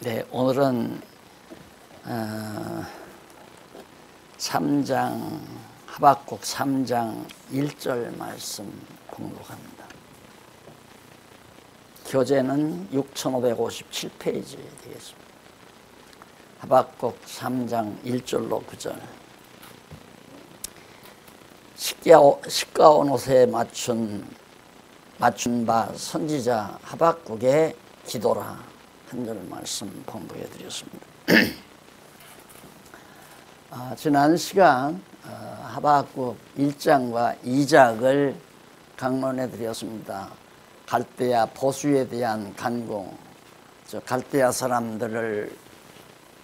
네, 오늘은 3장 하박국 3장 1절 말씀 공독합니다. 교재는 6557페이지 되겠습니다. 하박국 3장 1절로 9절. 시가온 옷에 맞춘 바 선지자 하박국의 기도라. 한 절 말씀 봉독해 드렸습니다. 지난 시간 하박국 1장과 2장을 강론해 드렸습니다. 갈대아 보수에 대한 간구, 갈대아 사람들을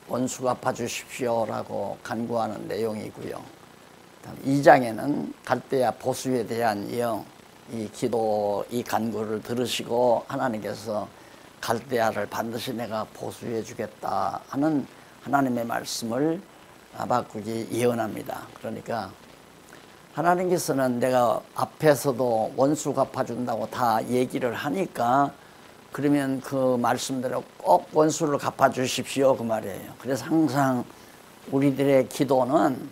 원수 갚아주십시오라고 간구하는 내용이고요. 2장에는 갈대아 보수에 대한 이 기도, 이 간구를 들으시고 하나님께서 갈대아를 반드시 내가 보수해 주겠다 하는 하나님의 말씀을 하박국이 예언합니다. 그러니까 하나님께서는 내가 앞에서도 원수 갚아준다고 다 얘기를 하니까 그러면 그 말씀대로 꼭 원수를 갚아주십시오 그 말이에요. 그래서 항상 우리들의 기도는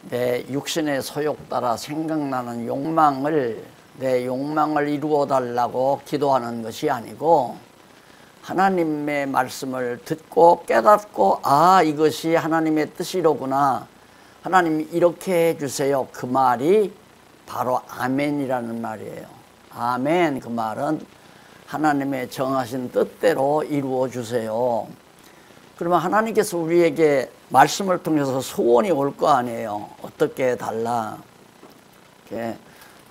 내 육신의 소욕 따라 생각나는 내 욕망을 이루어 달라고 기도하는 것이 아니고 하나님의 말씀을 듣고 깨닫고 이것이 하나님의 뜻이로구나, 하나님 이렇게 해주세요, 그 말이 바로 아멘이라는 말이에요. 아멘, 그 말은 하나님의 정하신 뜻대로 이루어 주세요. 그러면 하나님께서 우리에게 말씀을 통해서 소원이 올 거 아니에요. 어떻게 해달라.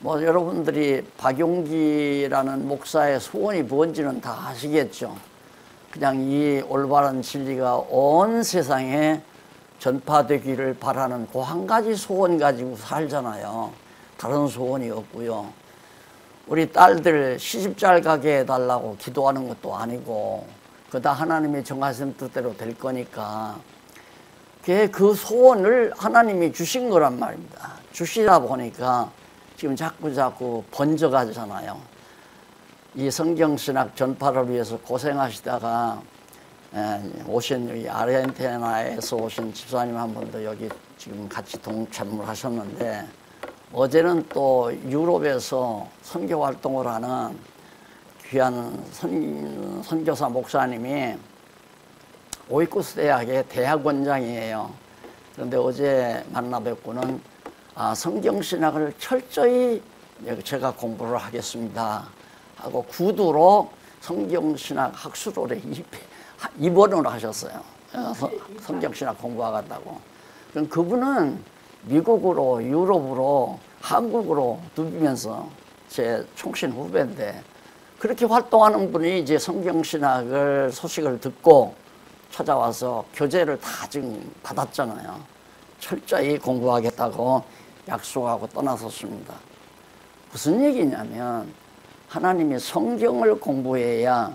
여러분들이 박용기라는 목사의 소원이 뭔지는 다 아시겠죠. 그냥 이 올바른 진리가 온 세상에 전파되기를 바라는 그 한 가지 소원 가지고 살잖아요. 다른 소원이 없고요. 우리 딸들 시집 잘 가게 해달라고 기도하는 것도 아니고 그다 하나님이 정하신 뜻대로 될 거니까 그 소원을 하나님이 주신 거란 말입니다. 주시다 보니까 지금 자꾸 번져가잖아요. 이 성경신학 전파를 위해서 고생하시다가 오신 아르헨티나에서 오신 집사님 한 분도 여기 지금 같이 동참을 하셨는데, 어제는 또 유럽에서 선교 활동을 하는 귀한 선교사 목사님이 오이쿠스 대학의 대학원장이에요. 그런데 어제 만나 뵙고는 성경신학을 철저히 제가 공부를 하겠습니다 하고 구두로 성경신학 학술홀에 입원을 하셨어요. 성경신학 공부하겠다고. 그럼 그분은 미국으로, 유럽으로, 한국으로 누비면서 제 총신 후배인데, 그렇게 활동하는 분이 이제 성경신학을 소식을 듣고 찾아와서 교재를 다 지금 받았잖아요. 철저히 공부하겠다고 약속하고 떠나섰습니다. 무슨 얘기냐면 하나님이 성경을 공부해야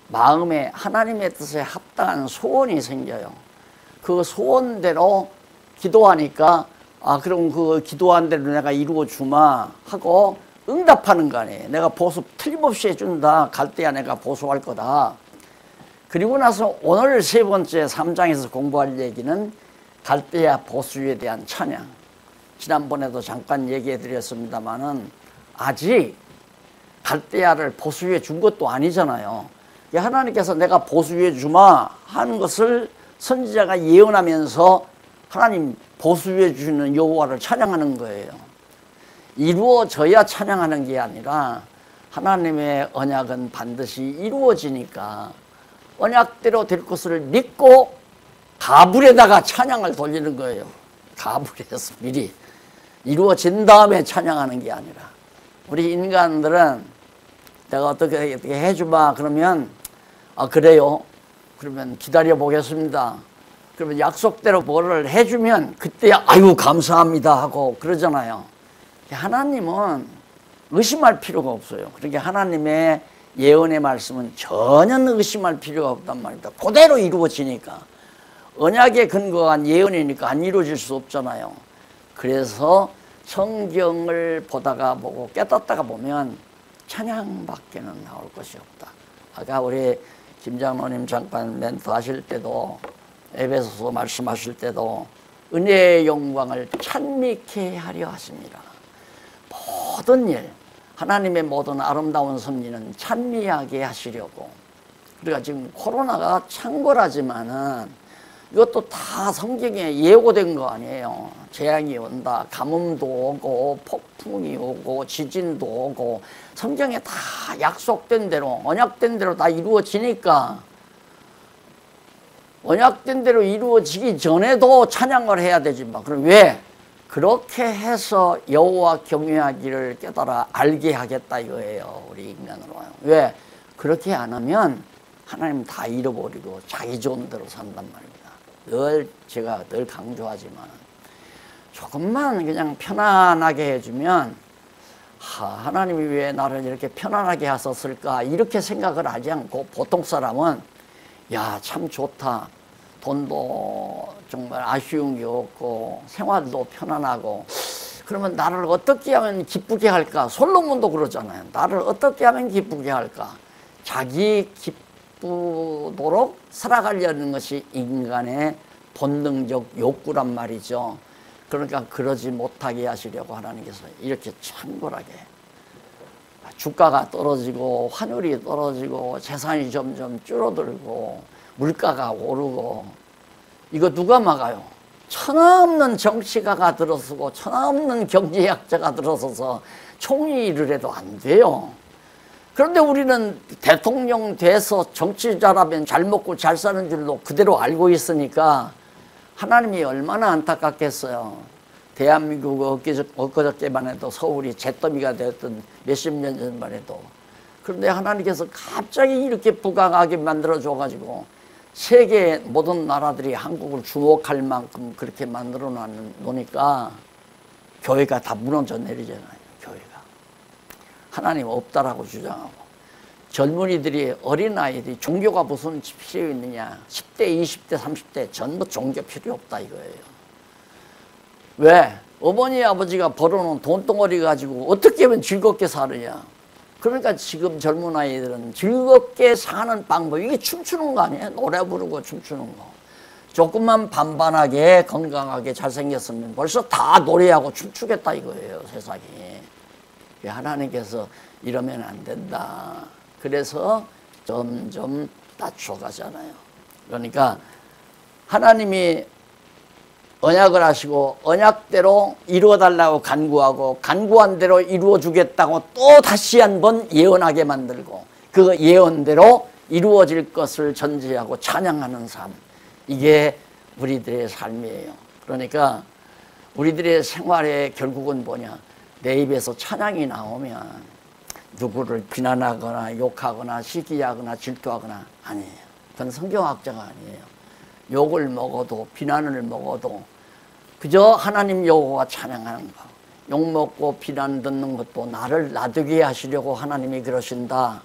마음에 하나님의 뜻에 합당한 소원이 생겨요. 그 소원대로 기도하니까 그럼 그 기도한 대로 내가 이루어 주마 하고 응답하는 거 아니에요. 내가 보수 틀림없이 해준다. 갈대아 내가 보수할 거다. 그리고 나서 오늘 세 번째 3장에서 공부할 얘기는 갈대아 보수에 대한 찬양. 지난번에도 잠깐 얘기해 드렸습니다마는 아직 갈대아를 보수해 준 것도 아니잖아요. 하나님께서 내가 보수해 주마 하는 것을 선지자가 예언하면서 하나님 보수해 주시는 여호와를 찬양하는 거예요. 이루어져야 찬양하는 게 아니라 하나님의 언약은 반드시 이루어지니까 언약대로 될 것을 믿고 가불에다가 찬양을 돌리는 거예요. 가불에서 미리 이루어진 다음에 찬양하는 게 아니라, 우리 인간들은 내가 어떻게 해주마 그러면 그래요, 그러면 기다려 보겠습니다. 그러면 약속대로 뭐를 해주면 그때 아유 감사합니다 하고 그러잖아요. 하나님은 의심할 필요가 없어요. 그러니까 하나님의 예언의 말씀은 전혀 의심할 필요가 없단 말입니다. 그대로 이루어지니까. 언약에 근거한 예언이니까 안 이루어질 수 없잖아요. 그래서 성경을 보다가 보고 깨닫다가 보면 찬양밖에는 나올 것이 없다. 아까 우리 김 장로님 잠깐 멘트 하실 때도 에베소서 말씀하실 때도 은혜의 영광을 찬미케 하려 하십니다. 모든 일, 하나님의 모든 아름다운 섭리는 찬미하게 하시려고. 우리가 지금 코로나가 창궐하지만은 이것도 다 성경에 예고된 거 아니에요. 재앙이 온다, 가뭄도 오고 폭풍이 오고 지진도 오고 성경에 다 약속된 대로 언약된 대로 다 이루어지니까 언약된 대로 이루어지기 전에도 찬양을 해야 되지만 그럼 왜? 그렇게 해서 여호와 경외하기를 깨달아 알게 하겠다 이거예요. 우리 인간으로. 왜? 그렇게 안 하면 하나님 다 잃어버리고 자기 좋은 대로 산단 말입니다. 제가 늘 강조하지만 조금만 그냥 편안하게 해주면 하나님이 왜 나를 이렇게 편안하게 하셨을까 이렇게 생각을 하지 않고 보통 사람은 야, 참 좋다. 돈도 정말 아쉬운 게 없고 생활도 편안하고 그러면 나를 어떻게 하면 기쁘게 할까? 솔로몬도 그러잖아요. 나를 어떻게 하면 기쁘게 할까? 자기 기쁘도록 살아가려는 것이 인간의 본능적 욕구란 말이죠. 그러니까 그러지 못하게 하시려고 하나님께서 이렇게 창궐하게 주가가 떨어지고 환율이 떨어지고 재산이 점점 줄어들고 물가가 오르고 이거 누가 막아요? 천하없는 정치가가 들어서고 천하없는 경제학자가 들어서서 총리를 해도 안 돼요. 그런데 우리는 대통령 돼서 정치자라면 잘 먹고 잘 사는 줄로 그대로 알고 있으니까 하나님이 얼마나 안타깝겠어요. 대한민국 엊그저께만 해도 서울이 잿더미가 되었던 몇십 년 전만 해도. 그런데 하나님께서 갑자기 이렇게 부강하게 만들어줘가지고 세계 모든 나라들이 한국을 주목할 만큼 그렇게 만들어 놓으니까 교회가 다 무너져 내리잖아요. 교회가. 하나님 없다라고 주장하고 젊은이들이 어린아이들이 종교가 무슨 필요 있느냐 10대 20대 30대 전부 종교 필요 없다 이거예요. 왜? 어머니 아버지가 벌어놓은 돈덩어리 가지고 어떻게 하면 즐겁게 사느냐. 그러니까 지금 젊은 아이들은 즐겁게 사는 방법 이게 춤추는 거 아니에요? 노래 부르고 춤추는 거. 조금만 반반하게 건강하게 잘생겼으면 벌써 다 노래하고 춤추겠다 이거예요. 세상이. 하나님께서 이러면 안 된다. 그래서 점점 낮춰가잖아요. 그러니까 하나님이 언약을 하시고 언약대로 이루어달라고 간구하고 간구한 대로 이루어주겠다고 또 다시 한번 예언하게 만들고 그 예언대로 이루어질 것을 전제하고 찬양하는 삶. 이게 우리들의 삶이에요. 그러니까 우리들의 생활의 결국은 뭐냐. 내 입에서 찬양이 나오면 누구를 비난하거나 욕하거나 시기하거나 질투하거나 아니에요. 그건 성경학자가 아니에요. 욕을 먹어도 비난을 먹어도 그저 하나님 여호와 찬양하는 거. 욕 먹고 비난 듣는 것도 나를 놔두게 하시려고 하나님이 그러신다.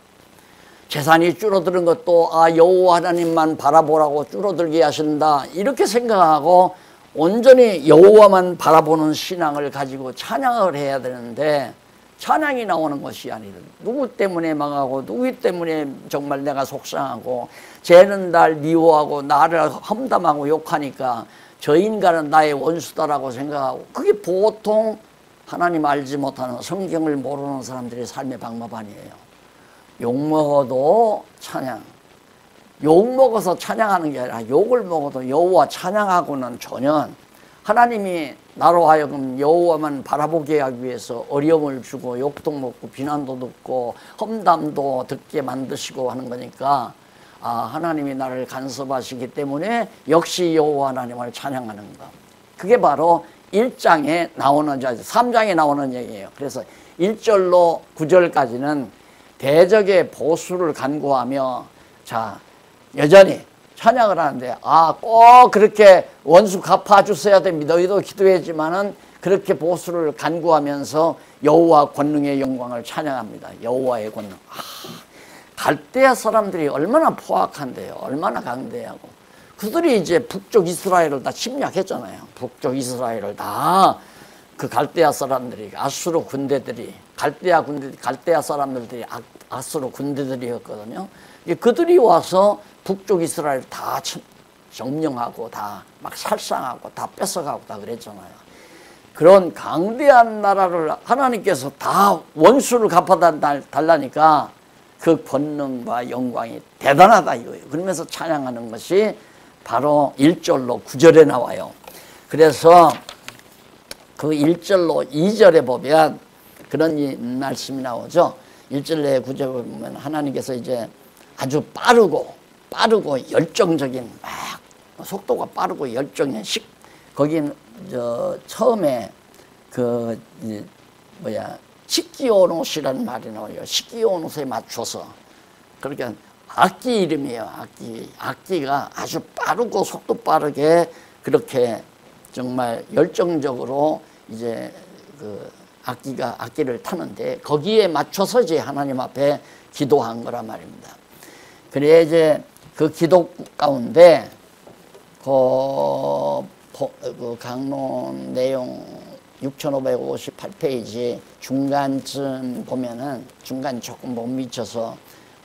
재산이 줄어드는 것도 여호와 하나님만 바라보라고 줄어들게 하신다. 이렇게 생각하고 온전히 여호와만 바라보는 신앙을 가지고 찬양을 해야 되는데 찬양이 나오는 것이 아니라 누구 때문에 망하고 누구 때문에 정말 내가 속상하고 쟤는 날 미워하고 나를 험담하고 욕하니까 저 인간은 나의 원수다라고 생각하고 그게 보통 하나님 알지 못하는 성경을 모르는 사람들의 삶의 방법 아니에요. 욕먹어도 찬양. 욕먹어서 찬양하는 게 아니라 욕을 먹어도 여호와 찬양하고는 전혀 하나님이 나로 하여금 여호와만 바라보게 하기 위해서 어려움을 주고 욕도 먹고 비난도 듣고 험담도 듣게 만드시고 하는 거니까 하나님이 나를 간섭하시기 때문에 역시 여호와 하나님을 찬양하는 것. 그게 바로 1장에 나오는 3장에 나오는 얘기예요. 그래서 1절로 9절까지는 대적의 보수를 간구하며 자 여전히 찬양을 하는데 꼭 그렇게 원수 갚아주셔야 됩니다. 너희도 기도했지만은 그렇게 보수를 간구하면서 여호와 권능의 영광을 찬양합니다. 여호와의 권능. 갈대아 사람들이 얼마나 포악한데요. 얼마나 강대하고. 그들이 이제 북쪽 이스라엘을 다 침략했잖아요. 북쪽 이스라엘을 다 그 갈대아 사람들이 아수르 군대들이 갈대아 사람들이 아수르 군대들이었거든요. 그들이 와서 북쪽 이스라엘 다 점령하고 다 막 살상하고 다 뺏어가고 다 그랬잖아요. 그런 강대한 나라를 하나님께서 다 원수를 갚아달라니까 그 권능과 영광이 대단하다 이거예요. 그러면서 찬양하는 것이 바로 1절로 9절에 나와요. 그래서 그 1절로 2절에 보면 그런 말씀이 나오죠. 1절에 9절에 보면 하나님께서 이제 아주 빠르고 열정적인 막 속도가 빠르고 열정적인 거긴 처음에 그 시기오노스라는 말이 나와요. 시기오노스에 맞춰서 그러니까 악기 이름이에요. 악기가 아주 빠르고 속도 빠르게 그렇게 정말 열정적으로 이제 그 악기를 타는데 거기에 맞춰서 이제 하나님 앞에 기도한 거란 말입니다. 그래 이제 그 기도 가운데 그 강론 내용 6558페이지 중간쯤 보면은 중간 조금 못 미쳐서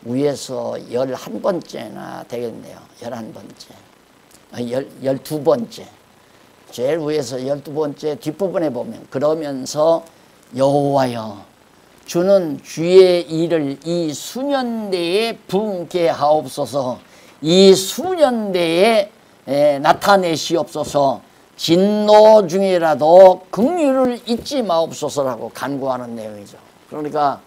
위에서 11번째나 되겠네요. 11번째. 12번째. 제일 위에서 12번째 뒷부분에 보면 그러면서 여호와여 주는 주의 일을 이 수년 내에 부응케 하옵소서. 이 수년 내에 나타내시옵소서. 진노 중이라도 긍휼을 잊지 마옵소서라고 간구하는 내용이죠. 그러니까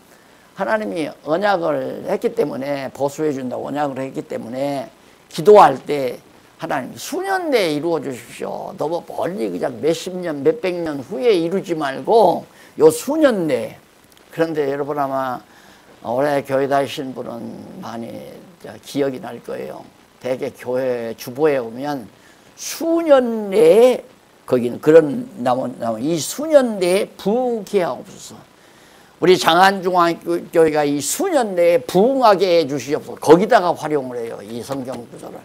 하나님이 언약을 했기 때문에 보수해 준다고 언약을 했기 때문에 기도할 때 하나님 수년 내에 이루어 주십시오. 너무 멀리 그냥 몇십 년 몇백 년 후에 이루지 말고 요 수년 내에. 그런데 여러분 아마 올해 교회 다니신 분은 많이 기억이 날 거예요. 대개 교회 주보에 오면 수년 내에 거기는 그런 나온 이 수년 내에 부흥케 하옵소서. 우리 장안중앙교회가 이 수년 내에 부흥하게 해 주시옵소서. 거기다가 활용을 해요. 이 성경 구절을.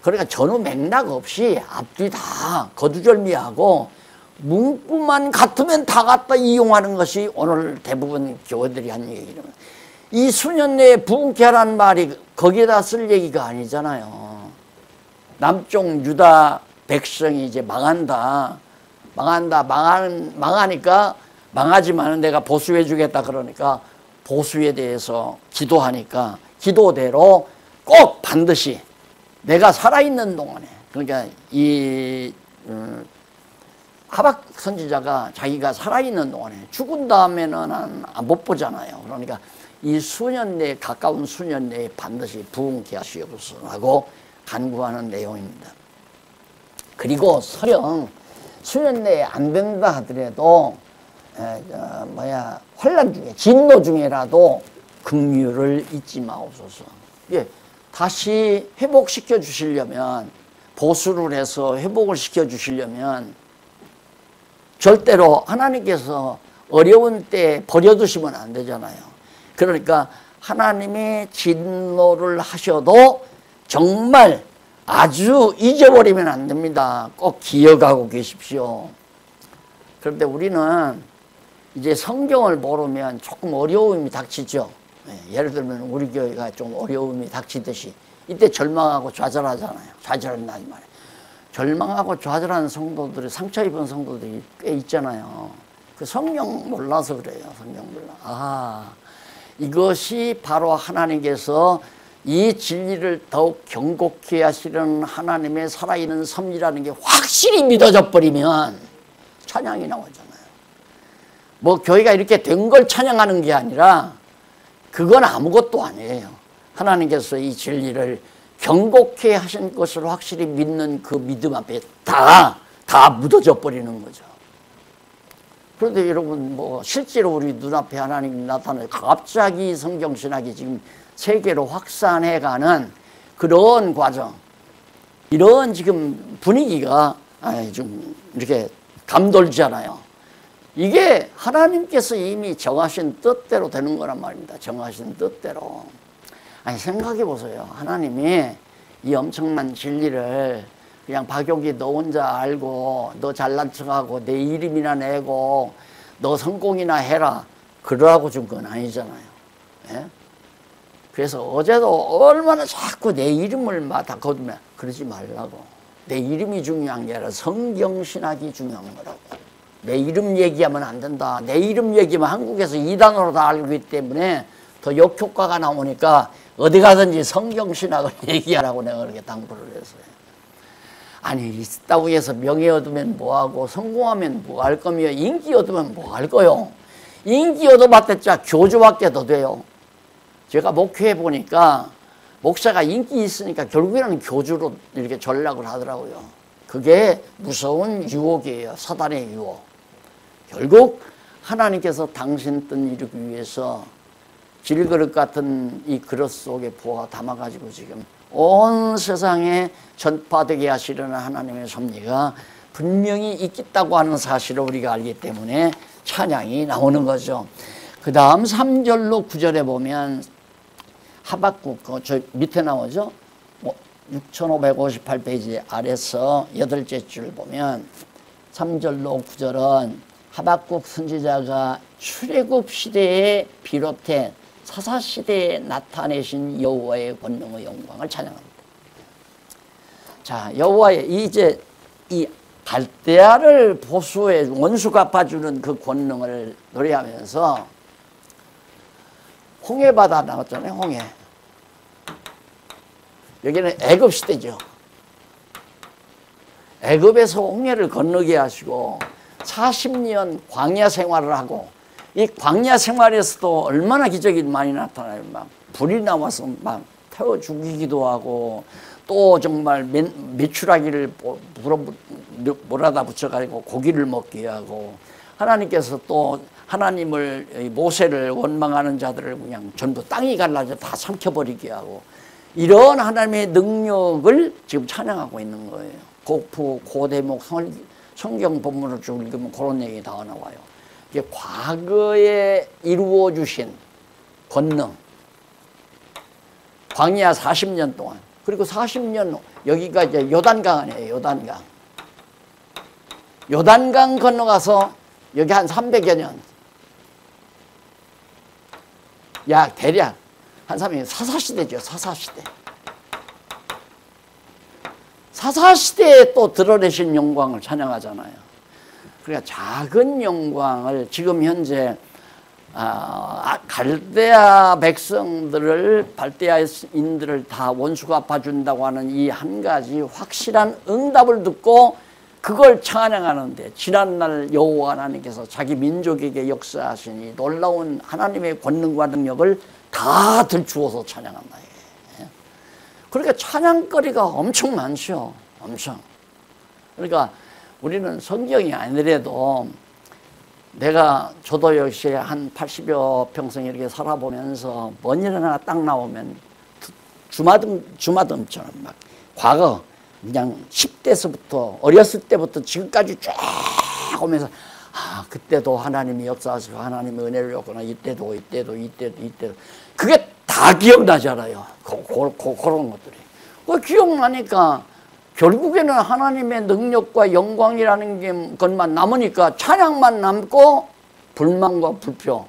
그러니까 전후 맥락 없이 앞뒤 다 거두절미하고 문구만 같으면 다 갖다 이용하는 것이 오늘 대부분 교회들이 한 얘기예요. 이 수년 내에 부흥케 하라는 말이 거기에다 쓸 얘기가 아니잖아요. 남쪽 유다 백성이 이제 망하니까 망하지만 내가 보수해 주겠다 그러니까 보수에 대해서 기도하니까 기도대로 꼭 반드시 내가 살아있는 동안에 그러니까 이 하박 선지자가 자기가 살아있는 동안에 죽은 다음에는 못 보잖아요. 그러니까 이 수년 내에 가까운 수년 내에 반드시 부흥케 하시옵소서라고 간구하는 내용입니다. 그리고 설령 수년 내에 안 된다 하더라도 환난 중에 진노 중에라도 긍휼을 잊지 마옵소서. 예, 다시 회복시켜 주시려면 보수를 해서 회복을 시켜 주시려면 절대로 하나님께서 어려운 때 버려두시면 안 되잖아요. 그러니까 하나님이 진노를 하셔도 정말 아주 잊어버리면 안 됩니다. 꼭 기억하고 계십시오. 그런데 우리는 이제 성경을 모르면 조금 어려움이 닥치죠. 예를 들면 우리 교회가 좀 어려움이 닥치듯이 이때 절망하고 좌절하잖아요. 좌절한다는 말이에요. 절망하고 좌절하는 성도들이 상처 입은 성도들이 꽤 있잖아요. 그 성경 몰라서 그래요. 성경 몰라. 이것이 바로 하나님께서 이 진리를 더욱 경고케 하시는 하나님의 살아있는 섭리라는 게 확실히 믿어져 버리면 찬양이 나오잖아요. 뭐 교회가 이렇게 된 걸 찬양하는 게 아니라 그건 아무것도 아니에요. 하나님께서 이 진리를 경고케 하신 것을 확실히 믿는 그 믿음 앞에 다 묻어져 버리는 거죠. 그런데 여러분 뭐 실제로 우리 눈앞에 하나님이 나타나서 갑자기 성경신학이 지금 세계로 확산해가는 그런 과정, 이런 지금 분위기가 좀 이렇게 감돌잖아요. 이게 하나님께서 이미 정하신 뜻대로 되는 거란 말입니다. 정하신 뜻대로. 생각해 보세요. 하나님이 이 엄청난 진리를 그냥 박용기 너 혼자 알고 너 잘난 척하고 내 이름이나 내고 너 성공이나 해라. 그러라고 준 건 아니잖아요. 예? 그래서 어제도 얼마나 자꾸 내 이름을 다 거두면 그러지 말라고. 내 이름이 중요한 게 아니라 성경신학이 중요한 거라고. 내 이름 얘기하면 안 된다. 내 이름 얘기하면 한국에서 이단으로 다 알기 때문에 더 역효과가 나오니까 어디 가든지 성경신학을 얘기하라고 내가 그렇게 당부를 했어요. 아니, 있다고 해서 명예 얻으면 뭐하고 성공하면 뭐 할 거며 인기 얻으면 뭐 할 거요. 인기 얻어봤자 교주밖에 더 돼요. 제가 목회해 보니까 목사가 인기 있으니까 결국에는 교주로 이렇게 전락을 하더라고요. 그게 무서운 유혹이에요. 사단의 유혹. 결국 하나님께서 당신 뜻 이루기 위해서 질그릇 같은 이 그릇 속에 부어 담아가지고 지금 온 세상에 전파되게 하시려는 하나님의 섭리가 분명히 있겠다고 하는 사실을 우리가 알기 때문에 찬양이 나오는 거죠. 그 다음 3절로 9절에 보면 하박국, 저 밑에 나오죠. 6558페이지 아래서 8째 줄 보면 3절로 9절은 하박국 선지자가 출애굽 시대에 비롯해 사사시대에 나타내신 여호와의 권능의 영광을 찬양합니다. 자, 여호와의 이제 이 갈대아를 보수해 원수 갚아주는 그 권능을 노래하면서 홍해바다 나왔잖아요. 홍해. 여기는 애굽 시대죠. 애굽에서 홍해를 건너게 하시고 40년 광야 생활을 하고 이 광야 생활에서도 얼마나 기적이 많이 나타나요. 막 불이 나와서 막 태워 죽이기도 하고 또 정말 메추라기를 몰아다 붙여가지고 고기를 먹게 하고 하나님께서 또 하나님을 모세를 원망하는 자들을 그냥 전부 땅이 갈라져 다 삼켜버리게 하고 이런 하나님의 능력을 지금 찬양하고 있는 거예요. 곡부, 고대목, 성경 본문을 쭉 읽으면 그런 얘기 다 나와요. 이게 과거에 이루어 주신 권능, 광야 40년 동안, 그리고 40년 여기가 이제 요단강 아니에요. 요단강. 요단강 건너가서 여기 한 300여 년. 약 대략 한 300년 사사시대죠. 사사시대. 사사시대에 또 드러내신 영광을 찬양하잖아요. 그러니까 작은 영광을 지금 현재 갈대아 백성들을 발대아인들을 다 원수가 봐준다고 하는 이 한 가지 확실한 응답을 듣고 그걸 찬양하는데 지난날 여호와 하나님께서 자기 민족에게 역사하신 이 놀라운 하나님의 권능과 능력을 다 들추어서 찬양한다. 그러니까 찬양거리가 엄청 많죠. 엄청. 그러니까 우리는 성경이 아니더라도 저도 역시 한 80여 평생 이렇게 살아보면서 뭔 일 하나 딱 나오면 주마등처럼 막 과거 그냥 10대서부터 어렸을 때부터 지금까지 쫙 오면서 그때도 하나님이 역사하시고 하나님의 은혜를 줬구나. 이때도 그게 다 기억나잖아요. 그런 것들이. 그 기억나니까 결국에는 하나님의 능력과 영광이라는 것만 남으니까 찬양만 남고 불만과 불평,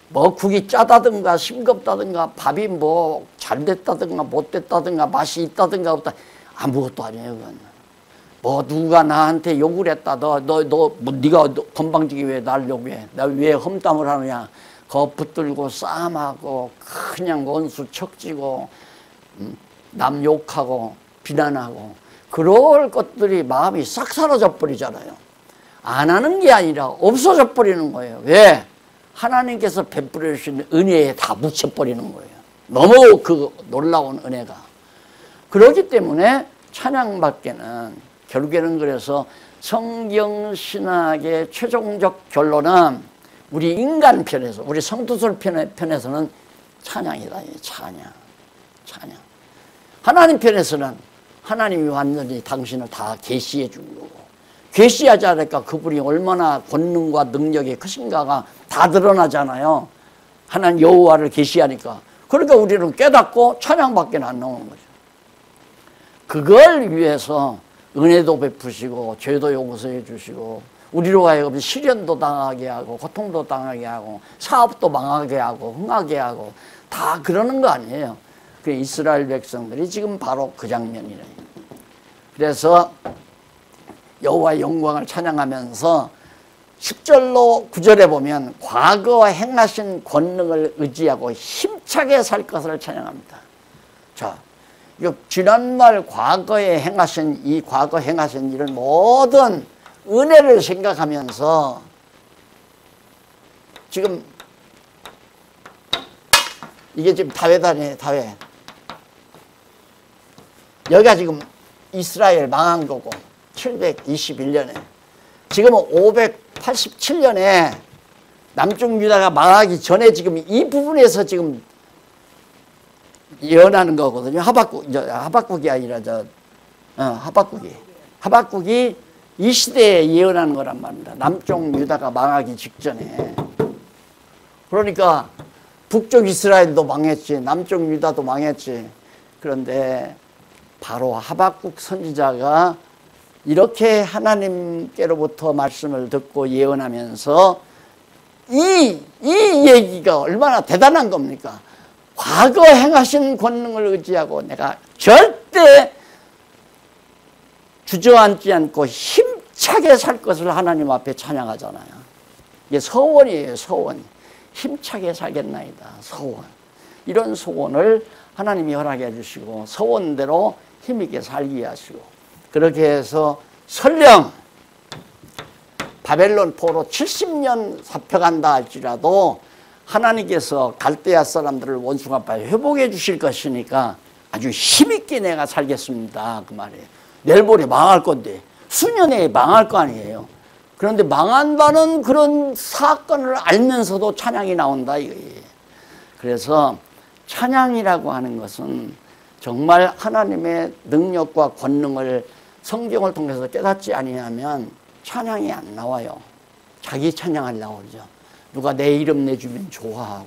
뭐 국이 짜다든가 싱겁다든가 밥이 뭐 잘됐다든가 못됐다든가 맛이 있다든가 없다 아무것도 아니에요. 그건. 뭐 누가 나한테 욕을 했다. 네가 건방지게 왜 날 욕해? 나 왜 험담을 하느냐? 거 붙들고 싸움하고 그냥 원수 척지고 남 욕하고 비난하고 그럴 것들이 마음이 싹 사라져 버리잖아요. 안 하는 게 아니라 없어져 버리는 거예요. 왜? 하나님께서 베풀어 주신 은혜에 다 묻혀버리는 거예요. 너무 그 놀라운 은혜가. 그렇기 때문에 찬양밖에는 결국에는 그래서 성경신학의 최종적 결론은 우리 인간 편에서, 우리 성도들 편에서는 찬양이다. 찬양. 하나님 편에서는 하나님이 완전히 당신을 다 계시해 준 거고, 계시하지 않으니까 그분이 얼마나 권능과 능력이 크신가가 다 드러나잖아요. 하나님 여호와를 계시하니까. 그러니까 우리는 깨닫고 찬양밖에 안 나오는 거죠. 그걸 위해서 은혜도 베푸시고 죄도 용서해 주시고 우리로 하여금 시련도 당하게 하고 고통도 당하게 하고 사업도 망하게 하고 흥하게 하고 다 그러는 거 아니에요. 그 이스라엘 백성들이 지금 바로 그 장면이래요. 그래서 여호와의 영광을 찬양하면서 10절로 9절에 보면 과거 행하신 권능을 의지하고 힘차게 살 것을 찬양합니다. 자, 이거 지난날 과거에 행하신 이 과거 행하신 이런 모든 은혜를 생각하면서 지금 이게 지금 다회단이에요. 다회. 여기가 지금 이스라엘 망한 거고 721년에 지금은 587년에 남쪽 유다가 망하기 전에 지금 이 부분에서 지금 예언하는 거거든요. 하박국이 아니라 하박국이 이 시대에 예언하는 거란 말입니다. 남쪽 유다가 망하기 직전에. 그러니까 북쪽 이스라엘도 망했지, 남쪽 유다도 망했지. 그런데 바로 하박국 선지자가 이렇게 하나님께로부터 말씀을 듣고 예언하면서 이 얘기가 얼마나 대단한 겁니까? 과거 행하신 권능을 의지하고 내가 절대 주저앉지 않고 힘차게 살 것을 하나님 앞에 찬양하잖아요. 이게 서원이에요. 서원. 힘차게 살겠나이다. 서원. 이런 소원을 하나님이 허락해 주시고 서원대로 힘있게 살게 하시고 그렇게 해서 설령 바벨론 포로 70년 잡혀간다 할지라도 하나님께서 갈대아 사람들을 원수갚아 회복해 주실 것이니까 아주 힘있게 내가 살겠습니다. 그 말이에요. 내일 모레 망할 건데 수년 내에 망할 거 아니에요. 그런데 망한다는 그런 사건을 알면서도 찬양이 나온다 이거예요. 그래서 찬양이라고 하는 것은 정말 하나님의 능력과 권능을 성경을 통해서 깨닫지 아니하면 찬양이 안 나와요. 자기 찬양하려고 그러죠. 누가 내 이름 내주면 좋아하고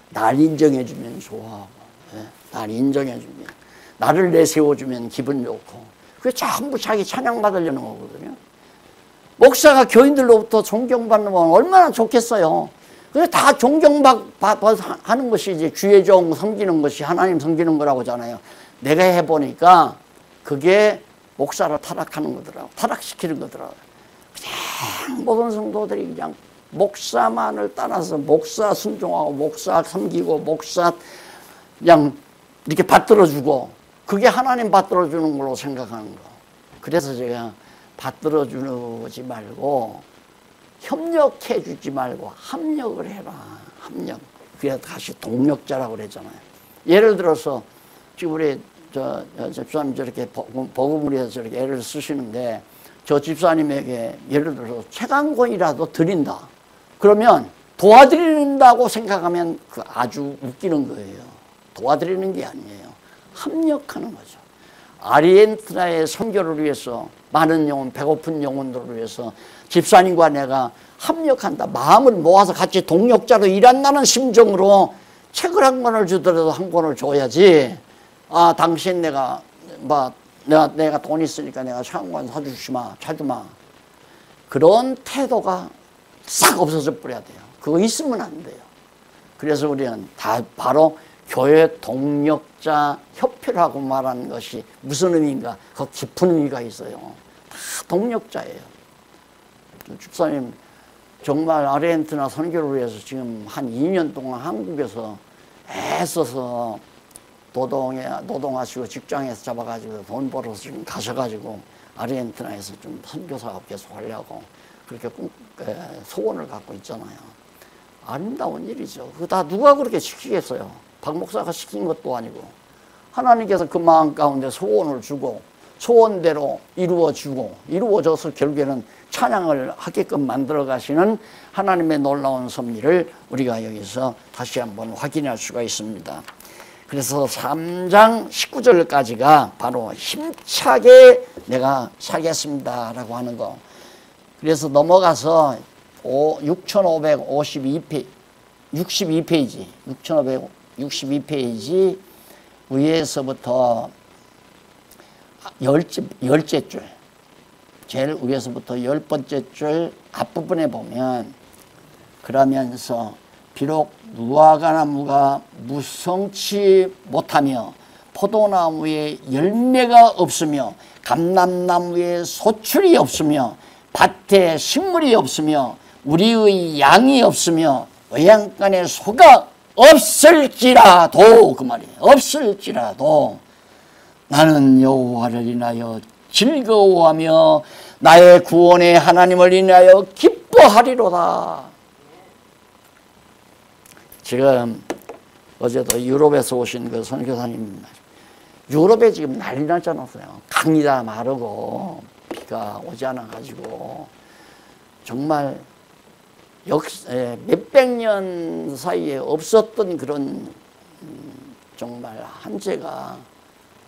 날 인정해주면 좋아하고 날 인정해주면 나를 내세워주면 기분 좋고 그게 전부 자기 찬양받으려는 거거든요. 목사가 교인들로부터 존경받는 건 얼마나 좋겠어요. 그게 다 존경하는 것이 이제 주의 종 섬기는 것이 하나님 섬기는 거라고 하잖아요. 내가 해보니까 그게 목사를 타락하는 거더라고. 타락시키는 거더라고. 그냥 모든 성도들이 그냥 목사만을 따라서 목사 순종하고 목사 섬기고 목사 그냥 이렇게 받들어주고 그게 하나님 받들어주는 걸로 생각하는 거. 그래서 제가 받들어주지 말고 협력해 주지 말고 합력을 해라. 합력. 그게 다시 동력자라고 그랬잖아요. 예를 들어서 지금 우리 집사님 저렇게 복음을 위해서 저렇게 애를 쓰시는데 저 집사님에게 예를 들어서 책 한 권이라도 드린다. 그러면 도와드린다고 생각하면 그 아주 웃기는 거예요. 도와드리는 게 아니에요. 합력하는 거죠. 아르헨티나의 선교를 위해서 많은 영혼, 배고픈 영혼들을 위해서 집사님과 내가 합력한다. 마음을 모아서 같이 동력자로 일한다는 심정으로 책을 한 권을 주더라도 한 권을 줘야지. 아, 당신 내가 돈 있으니까 내가 책 한 권 사주시마, 사주마. 그런 태도가 싹 없어져 버려야 돼요. 그거 있으면 안 돼요. 그래서 우리는 다 바로 교회 동력자 협회라고 말하는 것이 무슨 의미인가? 그 깊은 의미가 있어요. 다 동력자예요. 집사님 정말 아르헨티나 선교를 위해서 지금 한 2년 동안 한국에서 애써서 노동하시고 직장에서 잡아가지고 돈 벌어서 지금 가셔가지고 아르헨티나에서 좀 선교사가 계속 하려고 그렇게 소원을 갖고 있잖아요. 아름다운 일이죠. 그거 다 누가 그렇게 시키겠어요? 박 목사가 시킨 것도 아니고 하나님께서 그 마음 가운데 소원을 주고 소원대로 이루어져서 결국에는 찬양을 하게끔 만들어 가시는 하나님의 놀라운 섭리를 우리가 여기서 다시 한번 확인할 수가 있습니다. 그래서 3장 19절까지가 바로 힘차게 내가 살겠습니다 라고 하는 거. 그래서 넘어가서 6562페이지 6562페이지 위에서부터 열째 줄 제일 위에서부터 10번째 줄 앞부분에 보면 그러면서 비록 무화과나무가 무성치 못하며 포도나무에 열매가 없으며 감람나무에 소출이 없으며 밭에 식물이 없으며 우리의 양이 없으며 외양간에 소가 없을지라도 그 말이에요. 없을지라도 나는 여호와를 인하여 즐거워하며 나의 구원의 하나님을 인하여 기뻐하리로다. 지금 어제도 유럽에서 오신 그 선교사님, 유럽에 지금 난리 났잖아요. 강이 다 마르고 비가 오지 않아 가지고 정말 몇백 년 사이에 없었던 그런 정말 한재가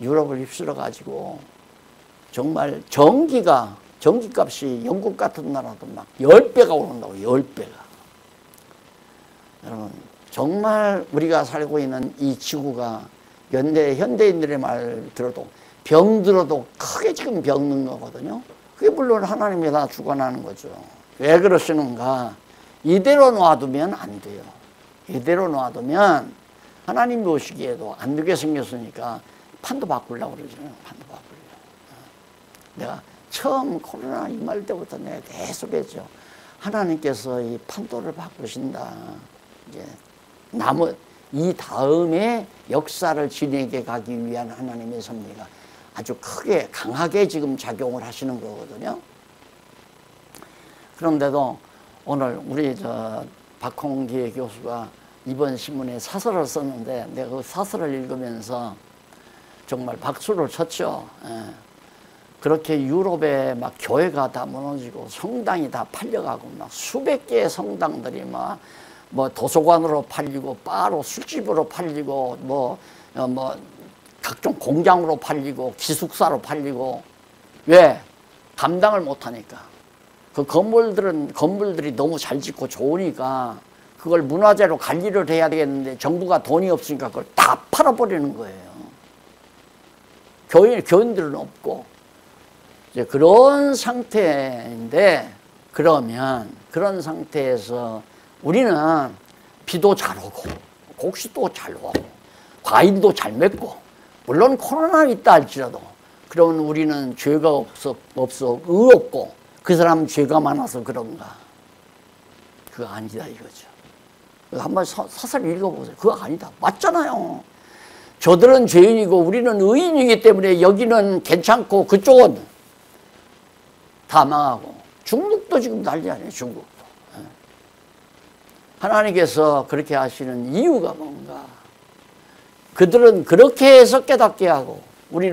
유럽을 휩쓸어 가지고 정말 전기값이 영국 같은 나라도 막 10배가 오른다고. 10배가. 여러분 정말 우리가 살고 있는 이 지구가 현대인들의 말 들어도 병들어도 크게 지금 병든 거거든요. 그게 물론 하나님이 다 주관하는 거죠. 왜 그러시는가? 이대로 놔두면 안 돼요. 이대로 놔두면 하나님 보시기에도 안 되게 생겼으니까 판도 바꾸려고 그러잖아요. 판도 바꾸려고. 내가 처음 코로나 임할 때부터 내가 계속 했죠. 하나님께서 이 판도를 바꾸신다. 이제 이 다음에 역사를 진행해 가기 위한 하나님의 섭리가 아주 크게 강하게 지금 작용을 하시는 거거든요. 그런데도 오늘 우리 박홍기 교수가 이번 신문에 사설을 썼는데 내가 그 사설을 읽으면서 정말 박수를 쳤죠. 예. 그렇게 유럽에 막 교회가 다 무너지고 성당이 다 팔려가고 막 수백 개의 성당들이 막 뭐 도서관으로 팔리고 바로 술집으로 팔리고 뭐 각종 공장으로 팔리고 기숙사로 팔리고. 왜? 감당을 못하니까. 그 건물들이 너무 잘 짓고 좋으니까 그걸 문화재로 관리를 해야 되겠는데 정부가 돈이 없으니까 그걸 다 팔아버리는 거예요. 교인들은 없고. 이제 그런 상태인데, 그러면 그런 상태에서 우리는 비도 잘 오고 곡식도 잘 오고 과일도 잘 맺고, 물론 코로나 있다 할지라도 그러면 우리는 죄가 없어 의롭고 그 사람 죄가 많아서 그런가? 그거 아니다 이거죠. 한번 사설 읽어보세요. 그거 아니다. 맞잖아요. 저들은 죄인이고 우리는 의인이기 때문에 여기는 괜찮고 그쪽은 다 망하고. 중국도 지금 난리 아니에요. 중국도. 하나님께서 그렇게 하시는 이유가 뭔가? 그들은 그렇게 해서 깨닫게 하고 우리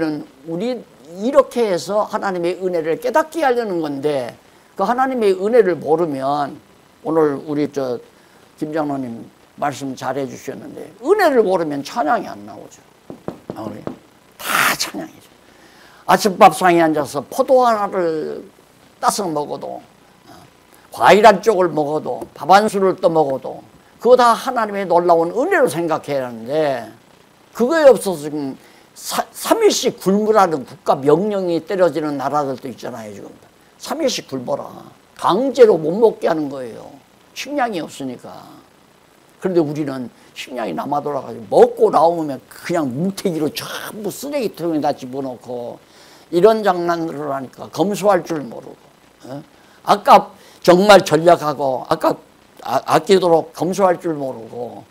이렇게 해서 하나님의 은혜를 깨닫게 하려는 건데, 그 하나님의 은혜를 모르면, 오늘 우리 김 장로님 말씀 잘해 주셨는데 은혜를 모르면 찬양이 안 나오죠. 다 찬양이죠. 아침밥상에 앉아서 포도 하나를 따서 먹어도, 과일 한 쪽을 먹어도, 밥 한 술을 떠 먹어도 그거 다 하나님의 놀라운 은혜로 생각해야 하는데, 그거에 없어서 지금 3일씩 굶으라는 국가 명령이 때려지는 나라들도 있잖아요. 지금 3일씩 굶어라. 강제로 못 먹게 하는 거예요. 식량이 없으니까. 그런데 우리는 식량이 남아 돌아가지고 먹고 나오면 그냥 뭉태기로 전부 쓰레기통에다 집어넣고 이런 장난들을 하니까 검소할 줄 모르고, 아까 정말 전략하고 아끼도록 검소할 줄 모르고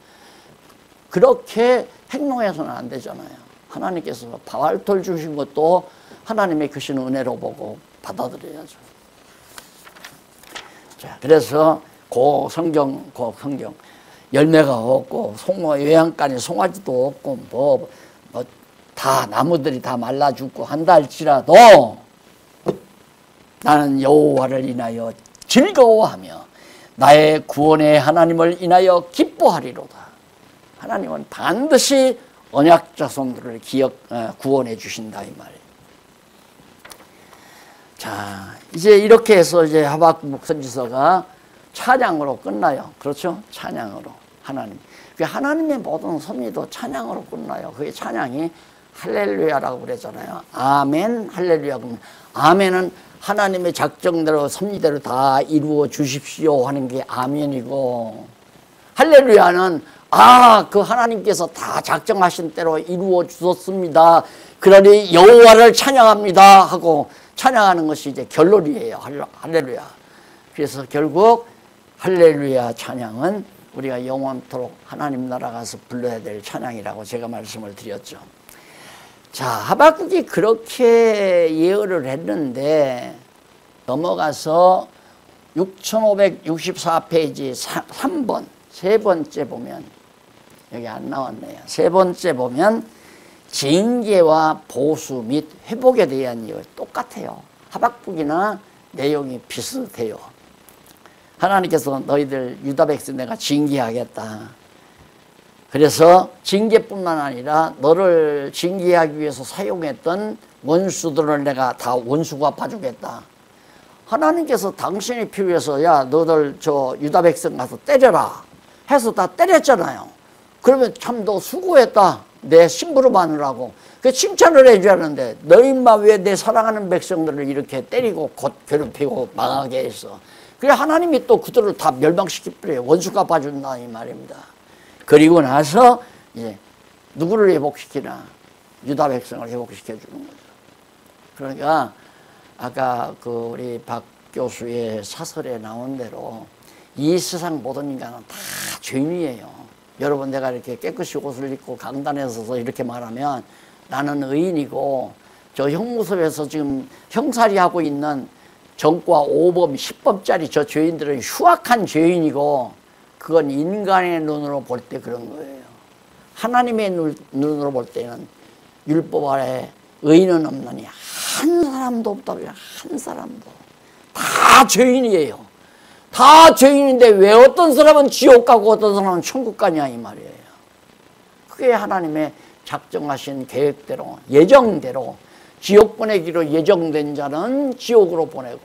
그렇게 행동해서는 안 되잖아요. 하나님께서 바알톨 주신 것도 하나님의 크신 은혜로 보고 받아들여야죠. 자, 그래서 그 성경 열매가 없고 외양간에 송아지도 없고 다 나무들이 다 말라 죽고 한다 할지라도 나는 여호와를 인하여 즐거워하며 나의 구원의 하나님을 인하여 기뻐하리로다. 하나님은 반드시 언약 자손들을 구원해 주신다 이 말이에요. 자, 이제 이렇게 해서 이제 하박국 선지서가 찬양으로 끝나요. 그렇죠? 찬양으로. 하나님의 모든 섭리도 찬양으로 끝나요. 그게 찬양이 할렐루야라고 그랬잖아요. 아멘, 할렐루야. 그러면 아멘은 하나님의 작정대로 섭리대로 다 이루어 주십시오 하는 게 아멘이고, 할렐루야는 그 하나님께서 다 작정하신 대로 이루어 주셨습니다. 그러니 여호와를 찬양합니다 하고 찬양하는 것이 이제 결론이에요. 할렐루야. 그래서 결국 할렐루야 찬양은 우리가 영원토록 하나님 나라 가서 불러야 될 찬양이라고 제가 말씀을 드렸죠. 자, 하박국이 그렇게 예언을 했는데 넘어가서 6564페이지 3번 세 번째 보면, 여기 안 나왔네요. 세 번째 보면 징계와 보수 및 회복에 대한 예언 똑같아요. 하박국이나 내용이 비슷해요. 하나님께서 너희들 유다 백성 내가 징계하겠다. 그래서 징계뿐만 아니라 너를 징계하기 위해서 사용했던 원수들을 내가 다 원수 갚아주겠다. 하나님께서 당신이 필요해서 야 너들 저 유다 백성 가서 때려라 해서 다 때렸잖아요. 그러면 참 너 수고했다. 내 심부름 하느라고. 그 칭찬을 해줘야 하는데 너 인마 왜 내 사랑하는 백성들을 이렇게 때리고 곧 괴롭히고 망하게 했어. 그래 하나님이 또 그들을 다 멸망시키버려요. 원수 갚아준다 이 말입니다. 그리고 나서 이제 누구를 회복시키나? 유다 백성을 회복시켜 주는 거죠. 그러니까 아까 그 우리 박 교수의 사설에 나온 대로 이 세상 모든 인간은 다 죄인이에요. 여러분 내가 이렇게 깨끗이 옷을 입고 강단에 서서 이렇게 말하면 나는 의인이고 저 형무소에서 지금 형살이하고 있는 정과 5범, 10범짜리 저 죄인들은 흉악한 죄인이고 그건 인간의 눈으로 볼 때 그런 거예요. 하나님의 눈으로 볼 때는 율법 아래 의인은 없느니 한 사람도 없다고요. 한 사람도. 다 죄인이에요. 다 죄인인데 왜 어떤 사람은 지옥 가고 어떤 사람은 천국 가냐 이 말이에요. 그게 하나님의 작정하신 계획대로 예정대로 지옥 보내기로 예정된 자는 지옥으로 보내고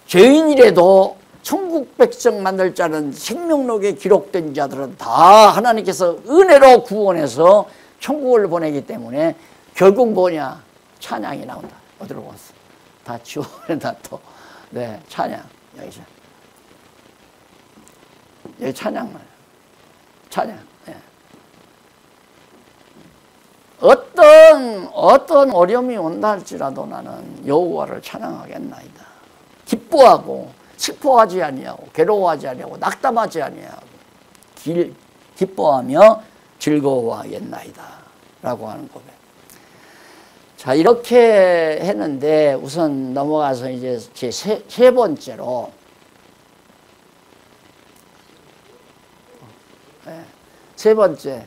죄인이라도 천국 백성 만들 자는 생명록에 기록된 자들은 다 하나님께서 은혜로 구원해서 천국을 보내기 때문에 결국 뭐냐? 찬양이 나온다. 어디로 갔어? 다 지원에다 또. 네, 찬양. 여기서. 여기 찬양 말이야. 찬양. 네. 어떤 어려움이 온다 할지라도 나는 여호와를 찬양하겠나이다. 기뻐하고 슬퍼하지 아니하고 괴로워하지 아니하고 낙담하지 아니하고 기뻐하며 즐거워하겠나이다 라고 하는 고백. 자, 이렇게 했는데 우선 넘어가서 이제 제 세 번째로 세 번째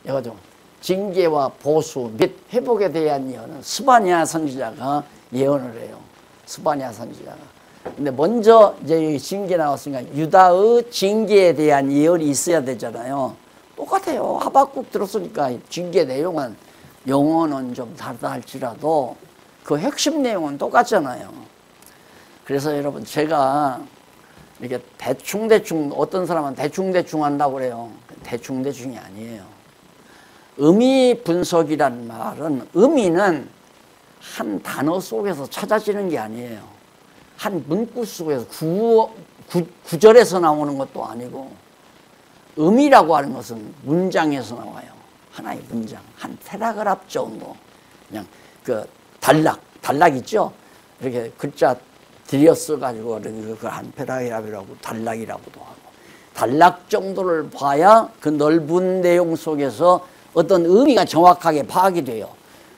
이거죠. 징계와 보수 및 회복에 대한 예언은 스바냐 선지자가 예언을 해요. 스바냐 선지자가. 근데 먼저 이제 여기 징계 나왔으니까 유다의 징계에 대한 예언이 있어야 되잖아요. 똑같아요. 하박국 들었으니까 징계 내용은 용어는 좀 다르다 할지라도 그 핵심 내용은 똑같잖아요. 그래서 여러분 제가 이렇게 대충 어떤 사람은 대충 한다고 그래요. 대충이 아니에요. 의미 분석이란 말은 의미는 한 단어 속에서 찾아지는 게 아니에요. 한 문구 속에서 구절에서 나오는 것도 아니고 의미라고 하는 것은 문장에서 나와요. 하나의 문장, 한 패러그래프 정도. 그냥 그 단락 있죠? 이렇게 글자 들여써가지고 그걸 한 패러그래프라고 단락이라고도 하고. 단락 정도를 봐야 그 넓은 내용 속에서 어떤 의미가 정확하게 파악이 돼요.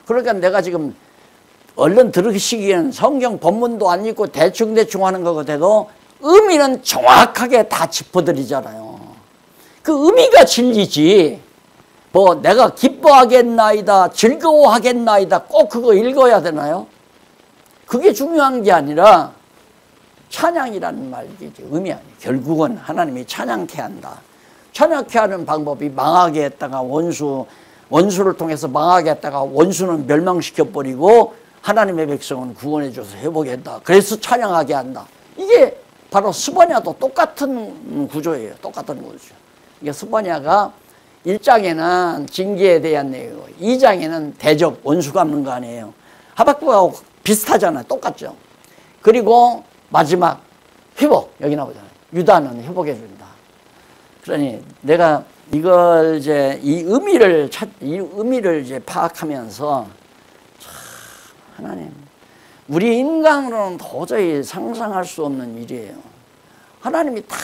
그러니까 내가 지금 얼른 들으시기에는 성경 본문도 안 읽고 대충 하는 것 같아도 의미는 정확하게 다 짚어드리잖아요. 그 의미가 진리지. 뭐 내가 기뻐하겠나이다, 즐거워하겠나이다 꼭 그거 읽어야 되나요? 그게 중요한 게 아니라 찬양이라는 말이지 의미 아니에요. 결국은 하나님이 찬양케 한다. 찬양케 하는 방법이 망하게 했다가 원수를 통해서 망하게 했다가 원수는 멸망시켜버리고 하나님의 백성은 구원해줘서 회복했다. 그래서 찬양하게 한다. 이게 바로 스바냐도 똑같은 구조예요. 똑같은 구조. 이게 스바냐가 1장에는 징계에 대한 내용이고 2장에는 대접, 원수 갚는 거 아니에요. 하박국하고 비슷하잖아요. 똑같죠. 그리고 마지막 회복, 여기 나오잖아요. 유다는 회복해 준다. 그러니 내가 이걸 이제 이 의미를 이제 파악하면서 참 하나님, 우리 인간으로는 도저히 상상할 수 없는 일이에요. 하나님이 다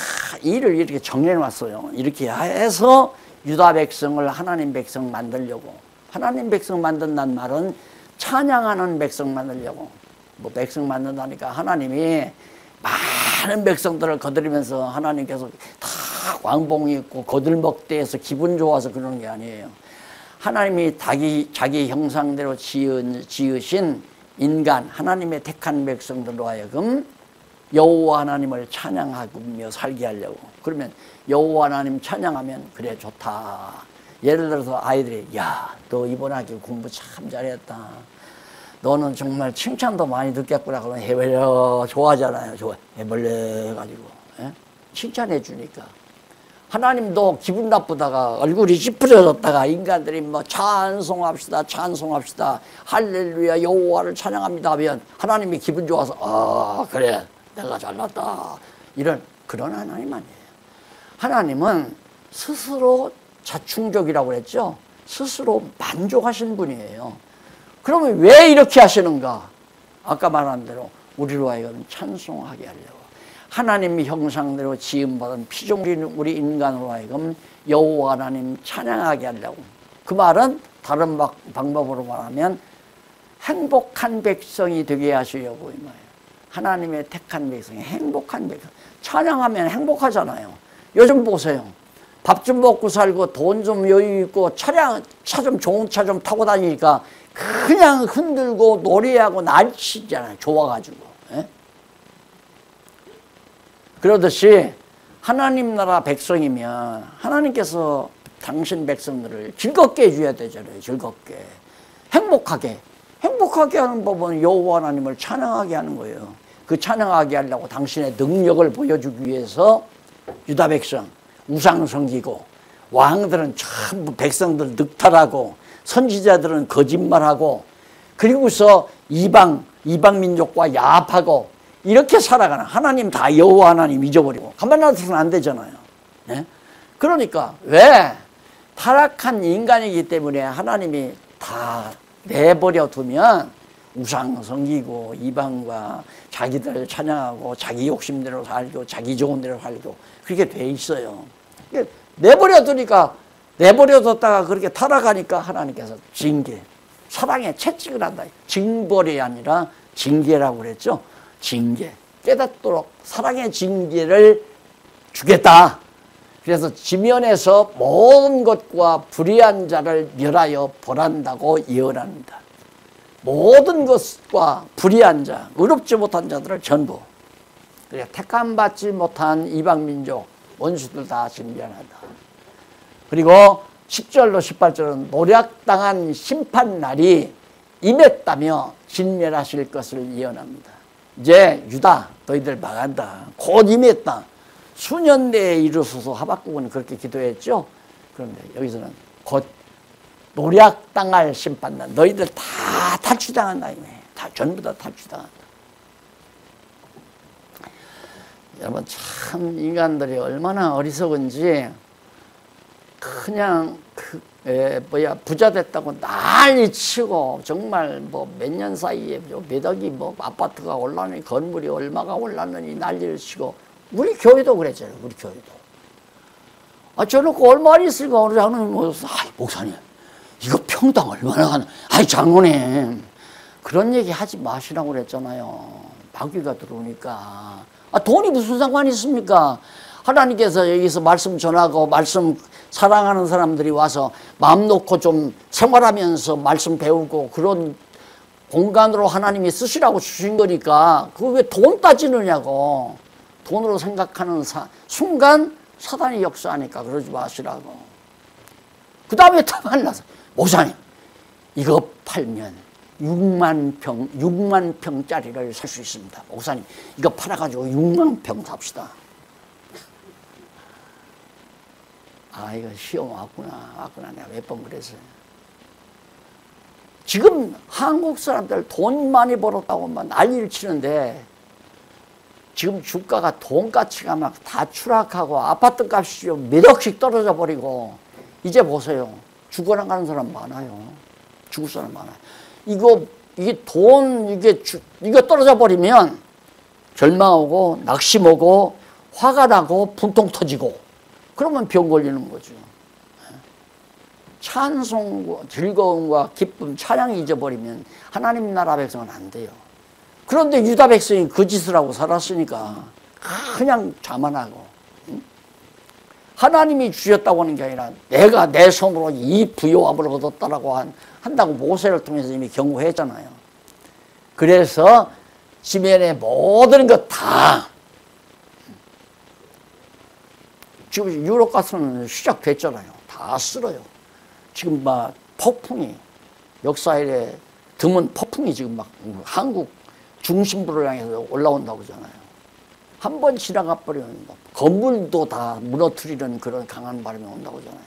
일을 이렇게 정해 놨어요. 이렇게 해서 유다 백성을 하나님 백성 만들려고. 하나님 백성 만든다는 말은 찬양하는 백성 만들려고. 뭐 백성 만든다니까 하나님이 많은 백성들을 거느리면서 하나님께서 다 왕봉이 있고 거들먹대해서 기분 좋아서 그러는 게 아니에요. 하나님이 자기 형상대로 지으신 인간, 하나님의 택한 백성들로 하여금 여호와 하나님을 찬양하며 살게 하려고. 그러면 여호와 하나님 찬양하면 그래 좋다. 예를 들어서 아이들이 야, 너 이번 학기 공부 참 잘했다. 너는 정말 칭찬도 많이 듣겠구나. 그러면 해벌려 좋아하잖아요. 좋아 해벌려 가지고 칭찬해 주니까 하나님도 기분 나쁘다가 얼굴이 찌푸려졌다가 인간들이 뭐 찬송합시다 찬송합시다 할렐루야 여호와를 찬양합니다 하면 하나님이 기분 좋아서 아 그래 내가 잘났다 이런 그런 하나님 아니에요. 하나님은 스스로 자충족이라고 그랬죠. 스스로 만족하신 분이에요. 그러면 왜 이렇게 하시는가? 아까 말한 대로 우리로 하여금 찬송하게 하려고. 하나님 형상대로 지음받은 피조물인 우리 인간으로 하여금 여호와 하나님 찬양하게 하려고. 그 말은 다른 방법으로 말하면 행복한 백성이 되게 하시려고 이 말이에요. 하나님의 택한 백성이 행복한 백성. 찬양하면 행복하잖아요. 요즘 보세요. 밥 좀 먹고 살고 돈 좀 여유 있고 차 좀 좋은 차 좀 타고 다니니까 그냥 흔들고 노래하고 날치잖아요. 좋아가지고. 예? 그러듯이 하나님 나라 백성이면 하나님께서 당신 백성들을 즐겁게 해줘야 되잖아요. 즐겁게. 행복하게 하는 법은 여호와 하나님을 찬양하게 하는 거예요. 그 찬양하게 하려고 당신의 능력을 보여주기 위해서 유다 백성 우상 섬기고 왕들은 전부 백성들 늑탈하고 선지자들은 거짓말하고 그리고서 이방 민족과 야합하고 이렇게 살아가는 하나님 다 여호와 하나님 잊어버리고 가만 놔두면 안 되잖아요. 네? 그러니까 왜 타락한 인간이기 때문에 하나님이 다 내버려 두면 우상 섬기고 이방과 자기들 찬양하고 자기 욕심대로 살고 자기 좋은 대로 살고 그렇게 돼 있어요. 내버려 두니까 내버려 뒀다가 그렇게 타락하니까 하나님께서 징계, 사랑에 채찍을 한다. 징벌이 아니라 징계라고 그랬죠. 징계, 깨닫도록 사랑의 징계를 주겠다. 그래서 지면에서 모든 것과 불의한 자를 멸하여 벌한다고 예언합니다. 모든 것과 불의한 자, 의롭지 못한 자들을 전부 그래 택함 받지 못한 이방민족 원수들 다 진멸한다. 그리고 10절로 18절은 노략당한 심판날이 임했다며 진멸하실 것을 예언합니다. 이제 유다 너희들 망한다. 곧 임했다. 수년 내에 이르소서 하박국은 그렇게 기도했죠. 그런데 여기서는 곧 노략당할 심판날 너희들 다 탈취당한다. 다 전부 다 탈취당한다. 여러분 참 인간들이 얼마나 어리석은지 그냥 부자 됐다고 난리치고 정말 뭐 몇 년 사이에 몇 억이 뭐 아파트가 올랐느니 건물이 얼마가 올랐느니 난리를 치고 우리 교회도 그랬잖아요. 우리 교회도. 아 저놓고 얼마나 있을까 어느 장로님 모여서 아이 목사님 이거 평당 얼마나 가나 아이 장로님 그런 얘기 하지 마시라고 그랬잖아요. 마귀가 들어오니까. 아 돈이 무슨 상관이 있습니까? 하나님께서 여기서 말씀 전하고 말씀 사랑하는 사람들이 와서 마음 놓고 좀 생활하면서 말씀 배우고 그런 공간으로 하나님이 쓰시라고 주신 거니까 그거 왜 돈 따지느냐고. 돈으로 생각하는 순간 사단이 역사하니까 그러지 마시라고. 그 다음에 또 만나서 목사님 이거 팔면 6만 평짜리를 살 수 있습니다. 목사님 이거 팔아가지고 6만 평 삽시다. 아, 이거 시험 왔구나. 내가 몇 번 그랬어요. 지금 한국 사람들 돈 많이 벌었다고 막 난리를 치는데 지금 주가가 돈가치가 막 다 추락하고 아파트 값이 몇 억씩 떨어져 버리고 이제 보세요. 죽어나가는 사람 많아요. 죽을 사람 많아요. 이게 돈, 이거 떨어져 버리면 절망하고 낙심 오고 화가 나고 분통 터지고 그러면 병 걸리는 거죠. 찬송과 즐거움과 기쁨, 찬양이 잊어버리면 하나님 나라 백성은 안 돼요. 그런데 유다 백성이 그 짓을 하고 살았으니까 그냥 자만하고 하나님이 주셨다고 하는 게 아니라 내가 내 손으로 이 부요함을 얻었다라고 한다고 모세를 통해서 이미 경고했잖아요. 그래서 시면의 모든 것 다 지금 유럽 가스는 시작됐잖아요. 다 쓸어요. 지금 막 폭풍이 역사에 드문 폭풍이 지금 막 한국 중심부를 향해서 올라온다고 하잖아요. 한 번 지나가 버리면 건물도 다 무너뜨리는 그런 강한 바람이 온다고 하잖아요.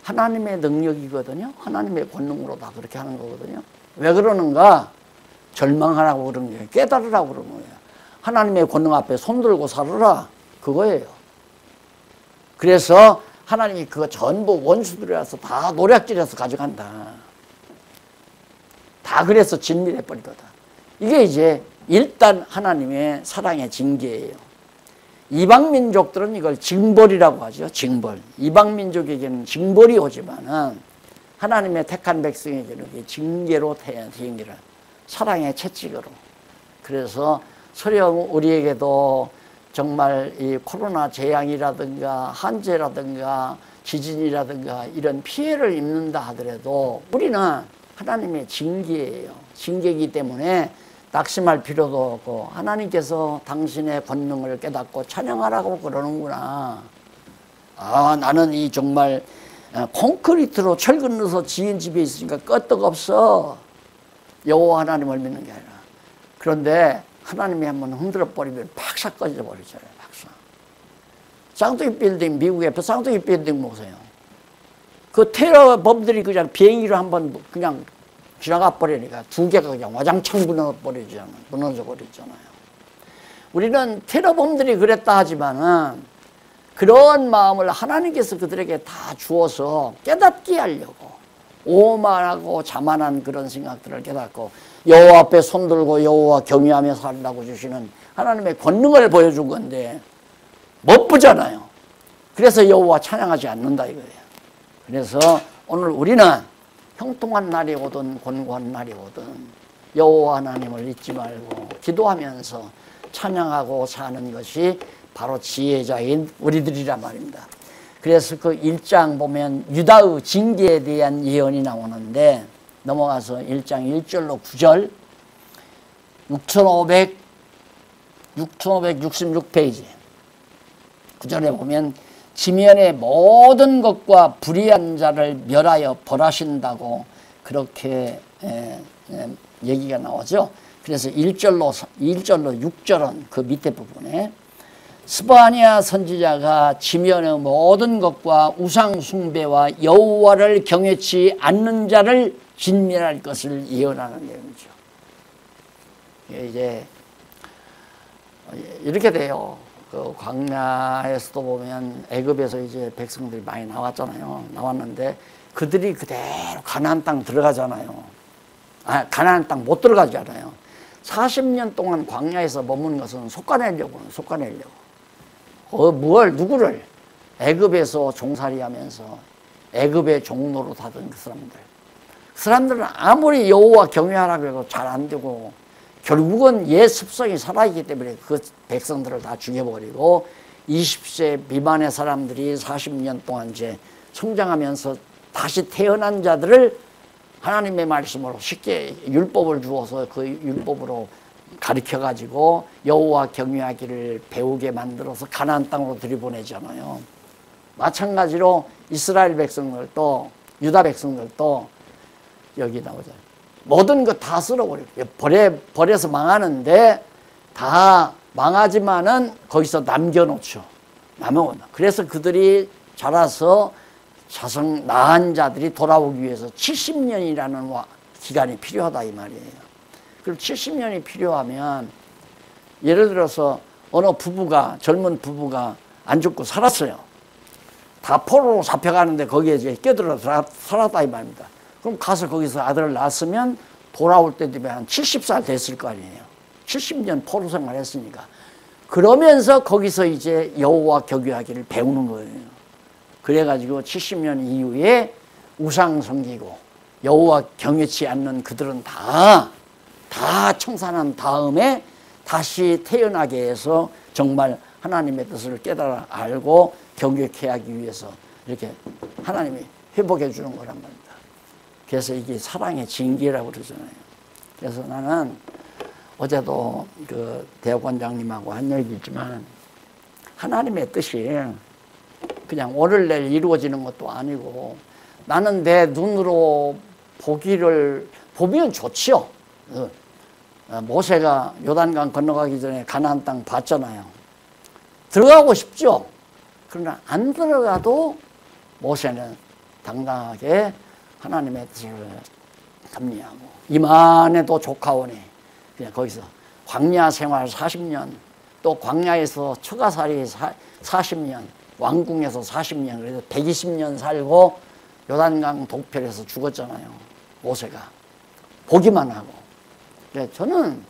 하나님의 능력이거든요. 하나님의 권능으로 다 그렇게 하는 거거든요. 왜 그러는가? 절망하라고 그러는 거예요. 깨달으라고 그러는 거예요. 하나님의 권능 앞에 손들고 살아라. 그거예요. 그래서 하나님이 그거 전부 원수들이 와서 다 노략질해서 가져간다. 다 그래서 진멸해 버리거든. 이게 이제 일단 하나님의 사랑의 징계예요. 이방민족들은 이걸 징벌이라고 하죠. 징벌. 이방민족에게는 징벌이 오지만은 하나님의 택한 백성에게는 징계로 징계를 사랑의 채찍으로. 그래서 설령 우리에게도 정말 이 코로나 재앙이라든가 한재라든가 지진이라든가 이런 피해를 입는다 하더라도 우리는 하나님의 징계예요. 징계이기 때문에 낙심할 필요도 없고 하나님께서 당신의 권능을 깨닫고 찬양하라고 그러는구나. 아, 나는 이 정말 콘크리트로 철근 넣어서 지은 집에 있으니까 끄떡없어. 여호와 하나님을 믿는 게 아니라. 그런데 하나님이 한번 흔들어 버리면 팍 꺼져 버리잖아요. 팍. 쌍둥이 빌딩, 미국 옆에 쌍둥이 빌딩 보세요. 그 테러범들이 그냥 비행기로 한번 그냥 지나가 버리니까 두 개가 그냥 와장창 무너져 버리잖아요. 우리는 테러범들이 그랬다 하지만은 그런 마음을 하나님께서 그들에게 다 주어서 깨닫게 하려고 오만하고 자만한 그런 생각들을 깨닫고 여호와 앞에 손들고 여호와 경외하며 살라고 주시는 하나님의 권능을 보여준 건데 멋부잖아요. 그래서 여호와 찬양하지 않는다 이거예요. 그래서 오늘 우리는 형통한 날이 오든 곤고한 날이 오든 여호와 하나님을 잊지 말고 기도하면서 찬양하고 사는 것이 바로 지혜자인 우리들이란 말입니다. 그래서 그 1장 보면 유다의 징계에 대한 예언이 나오는데 넘어가서 1장 1절로 9절 6566페이지 9절에 보면 지면의 모든 것과 불의한 자를 멸하여 벌하신다고 그렇게 얘기가 나오죠. 그래서 1절로 6절은 그 밑에 부분에 스바냐 선지자가 지면의 모든 것과 우상 숭배와 여호와를 경외치 않는 자를 진멸할 것을 예언하는 내용이죠. 이제 이렇게 돼요. 그 광야에서도 보면 애굽에서 이제 백성들이 많이 나왔잖아요. 나왔는데 그들이 그대로 가나안 땅 들어가잖아요. 가나안 땅 못 들어가잖아요. 40년 동안 광야에서 머무는 것은 속아내려고. 누구를? 애굽에서 종살이하면서 애굽의 종로로 하던 그 사람들. 그 사람들은 아무리 여호와 경외하라고 해도 잘 안 되고 결국은 옛 습성이 살아있기 때문에 그 백성들을 다 죽여버리고 20세 미만의 사람들이 40년 동안 이제 성장하면서 다시 태어난 자들을 하나님의 말씀으로 쉽게 율법을 주어서 그 율법으로 가르쳐가지고 여호와 경외하기를 배우게 만들어서 가나안 땅으로 들이보내잖아요. 마찬가지로 이스라엘 백성들도 유다 백성들도 여기 나오잖아요. 모든 것 다 쓸어버려요. 버려서 망하는데 다 망하지만은 거기서 남겨놓죠. 그래서 그들이 자라서 자성 나은 자들이 돌아오기 위해서 70년이라는 기간이 필요하다 이 말이에요. 그럼 70년이 필요하면 예를 들어서 어느 부부가 젊은 부부가 안 죽고 살았어요. 다 포로로 잡혀가는데 거기에 이제 끼어들어 살았다 이 말입니다. 그럼 가서 거기서 아들을 낳았으면 돌아올 때 되면 한 70살 됐을 거 아니에요. 70년 포로 생활했으니까. 그러면서 거기서 이제 여호와 경외하기를 배우는 거예요. 그래가지고 70년 이후에 우상 섬기고 여호와 경외치 않는 그들은 다 청산한 다음에 다시 태어나게 해서 정말 하나님의 뜻을 깨달아 알고 경외케 하기 위해서 이렇게 하나님이 회복해 주는 거란 말입니다. 그래서 이게 사랑의 징계라고 그러잖아요. 그래서 나는 어제도 그 대학원장님하고 한 얘기지만 하나님의 뜻이 그냥 오늘 내일 이루어지는 것도 아니고 나는 내 눈으로 보면 좋지요. 모세가 요단강 건너가기 전에 가나안 땅 봤잖아요. 들어가고 싶죠. 그러나 안 들어가도 모세는 당당하게 하나님의 뜻을 합리하고 이만해도 조카오니 그냥 거기서 광야 생활 40년 또 광야에서 처가살이 40년 왕궁에서 40년 그래서 120년 살고 요단강 동편에서 죽었잖아요. 모세가 보기만 하고. 그래서 저는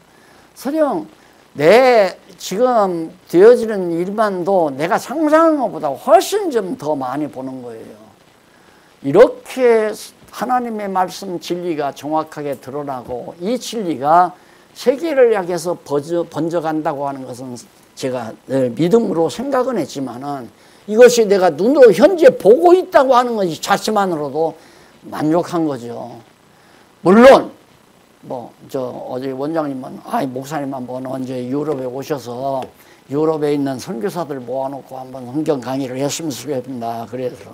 설령 내 지금 되어지는 일만도 내가 상상한 것보다 훨씬 좀 더 많이 보는 거예요. 이렇게 하나님의 말씀 진리가 정확하게 드러나고 이 진리가 세계를 향해서 번져간다고 하는 것은 제가 늘 믿음으로 생각은 했지만은 이것이 내가 눈으로 현재 보고 있다고 하는 것이 자체만으로도 만족한 거죠. 물론 어제 원장님은 목사님 한번 언제 유럽에 오셔서 유럽에 있는 선교사들 모아놓고 한번 성경 강의를 했으면 좋겠다. 그래서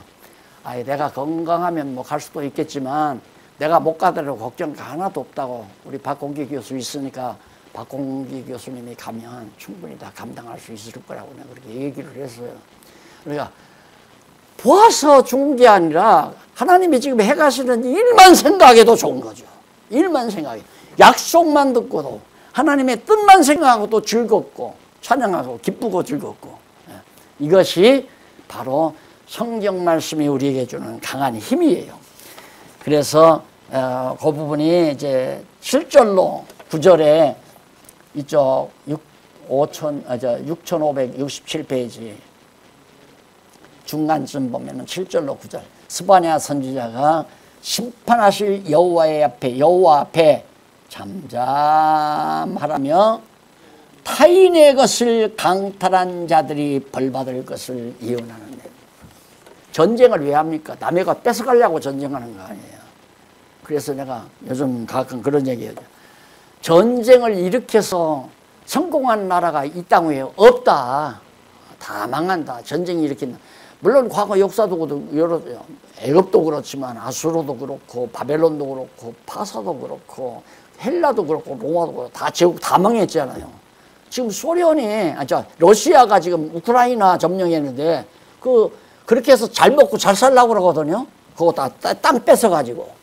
내가 건강하면 갈 수도 있겠지만 내가 못 가더라도 걱정 하나도 없다고 우리 박공기 교수 있으니까 박공기 교수님이 가면 충분히 다 감당할 수 있을 거라고 내가 그렇게 얘기를 했어요. 그러니까 보아서 좋은 게 아니라 하나님이 지금 해가시는 일만 생각해도 좋은 거죠. 일만 생각해. 약속만 듣고도 하나님의 뜻만 생각하고도 즐겁고 찬양하고 기쁘고 즐겁고 이것이 바로 성경 말씀이 우리에게 주는 강한 힘이에요. 그래서 그 부분이 이제 7절로 9절에 이쪽 6567페이지 중간쯤 보면은 7절로 9절 스바냐 선지자가 심판하실 여호와 앞에 잠잠하라며 타인의 것을 강탈한 자들이 벌받을 것을 예언하는데 전쟁을 왜 합니까? 남의 것 뺏어가려고 전쟁하는 거 아니에요. 그래서 내가 요즘 가끔 그런 얘기해요. 전쟁을 일으켜서 성공한 나라가 이 땅 위에 없다. 다 망한다. 전쟁이 일으킨다. 물론 과거 역사도 여러 애굽도 그렇지만 아수르도 그렇고 바벨론도 그렇고 파사도 그렇고 헬라도 그렇고 로마도 그렇고 다 제국 다 망했잖아요. 지금 러시아가 지금 우크라이나 점령했는데 그렇게 해서 잘 먹고 잘 살라고 그러거든요. 그거 다 땅 뺏어가지고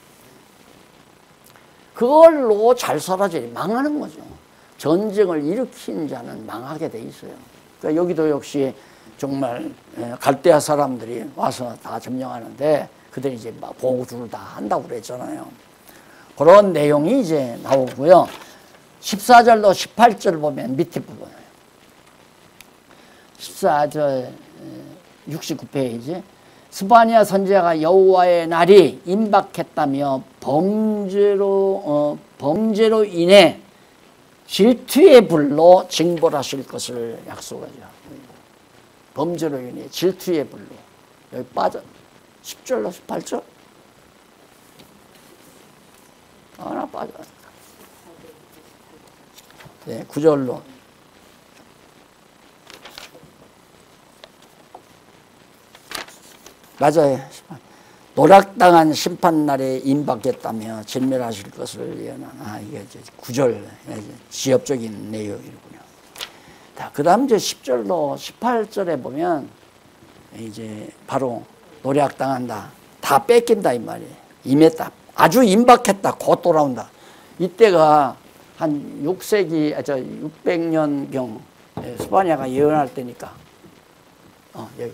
그걸로 잘 살아야지 망하는 거죠. 전쟁을 일으킨 자는 망하게 돼 있어요. 그러니까 여기도 역시 정말 갈대아 사람들이 와서 다 점령하는데 그들이 이제 보호주를 다 한다고 그랬잖아요. 그런 내용이 이제 나오고요. 14절로 18절 보면 밑에 부분에 14절 69페이지 스바냐 선지자가 여호와의 날이 임박했다며 범죄로 인해 질투의 불로 징벌하실 것을 약속하죠. 범죄로 인해 질투의 불로. 여기 빠져. 10절로 18절. 하나 빠져. 네, 9절로. 맞아요. 노략당한 심판날에 임박했다며 진멸하실 것을 예언하나. 이게 이제 9절 지엽적인 내용이군요. 자, 그 다음 이제 10절로 18절에 보면 이제 바로 노략당한다. 다 뺏긴다 이 말이에요. 임했다. 아주 임박했다. 곧 돌아온다. 이때가 한 6세기, 600년경 스파냐가 예언할 때니까 여기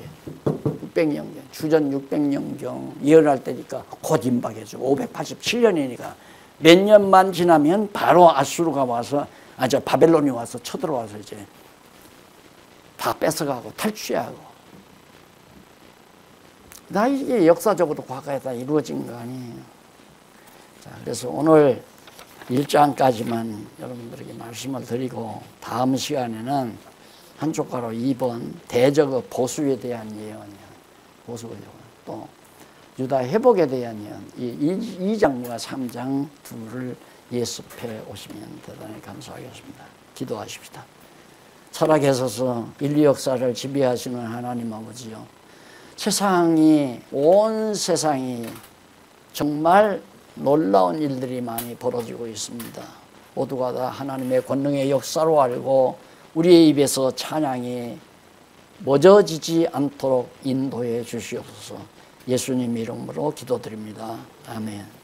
600년경, 주전 600년경 예언할 때니까 곧 임박해죠. 587년이니까 몇 년만 지나면 바로 아수르가 와서 바벨론이 와서 쳐들어와서 이제 다 뺏어가고 탈취하고. 다 이게 역사적으로 과거에 다 이루어진 거 아니에요. 자, 그래서 오늘 1장까지만 여러분들에게 말씀을 드리고 다음 시간에는 한쪽가로 2번 대적의 보수에 대한 예언이요. 보수의 예언. 또 유다 회복에 대한 예언. 이 2장과 3장 둘을 예습해 오시면 대단히 감사하겠습니다. 기도하십시다. 살아계셔서 인류 역사를 지배하시는 하나님 아버지요. 온 세상이 정말 놀라운 일들이 많이 벌어지고 있습니다. 모두가 다 하나님의 권능의 역사로 알고 우리의 입에서 찬양이 멎어지지 않도록 인도해 주시옵소서. 예수님 이름으로 기도드립니다. 아멘.